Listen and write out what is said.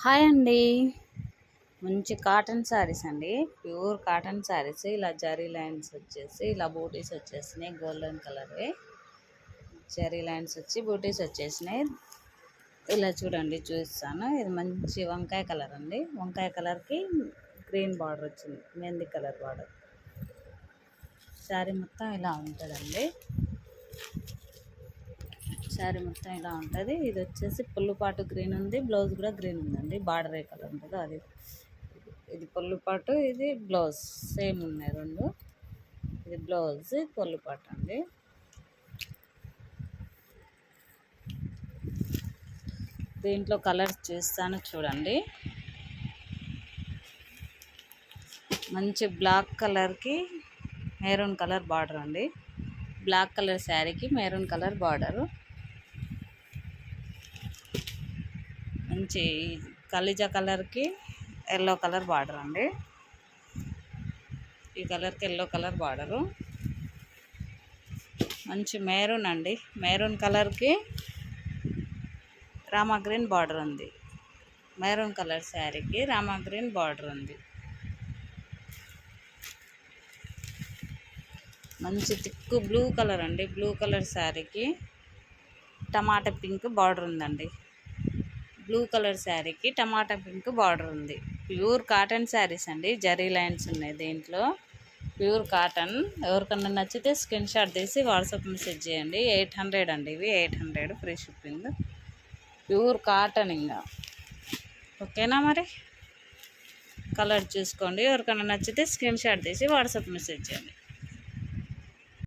Hi అండి. మంచి cotton saris అండి, ప్యూర్ కాటన్ శారీస్. ఇలా జరీ లైన్స్ వచ్చేసి ఇలా బూటీస్ వచ్చేసినాయి, గోల్డెన్ కలర్వి జరీ లైన్స్ వచ్చి బూటీస్ వచ్చేసినాయి. ఇలా చూడండి, చూస్తాను. ఇది మంచి వంకాయ కలర్ అండి. వంకాయ కలర్కి గ్రీన్ బార్డర్ వచ్చింది, మెహందీ కలర్ బార్డర్. శారీ మొత్తం ఇలా ఉంటుందండి. శారీ మొత్తం ఇలా ఉంటుంది. ఇది వచ్చేసి పుల్లుపాటు గ్రీన్ ఉంది, బ్లౌజ్ కూడా గ్రీన్ ఉందండి. బార్డర్ ఏ కలర్ ఉంటుందో అది. ఇది పుల్లుపాటు, ఇది బ్లౌజ్ సేమ్ ఉన్నాయి రెండు. ఇది బ్లౌజ్, పుల్లుపాటు అండి. దీంట్లో కలర్స్ చూస్తాను చూడండి. మంచి బ్లాక్ కలర్కి మెరూన్ కలర్ బార్డర్ అండి. బ్లాక్ కలర్ శారీకి మెరూన్ కలర్ బార్డరు. మంచి కలిజా కలర్కి ఎల్లో కలర్ బార్డర్ అండి. ఈ కలర్కి ఎల్లో కలర్ బార్డరు. మంచి మెరూన్ అండి. మెరూన్ కలర్కి రామా గ్రీన్ బార్డర్ ఉంది. మెరూన్ కలర్ శారీకి రామా గ్రీన్ బార్డర్ ఉంది. మంచి థిక్ బ్లూ కలర్ అండి. బ్లూ కలర్ శారీకి టమాటా పింక్ బార్డర్ ఉందండి. బ్లూ కలర్ శారీకి టమాటా పింక్ బార్డర్ ఉంది. ప్యూర్ కాటన్ శారీస్ అండి, జరీ లైన్స్ ఉన్నాయి దీంట్లో. Pure cotton. ఎవరికన్నా నచ్చితే స్క్రీన్ షాట్ తీసి వాట్సాప్ మెసేజ్ చేయండి. 800 అండి, ఇవి 800 ఫ్రీ షిప్పింగ్. Pure cotton. ఇంకా ఓకేనా మరి? కలర్ చూసుకోండి. ఎవరికన్నా నచ్చితే స్క్రీన్ షాట్ తీసి వాట్సాప్ మెసేజ్ చేయండి.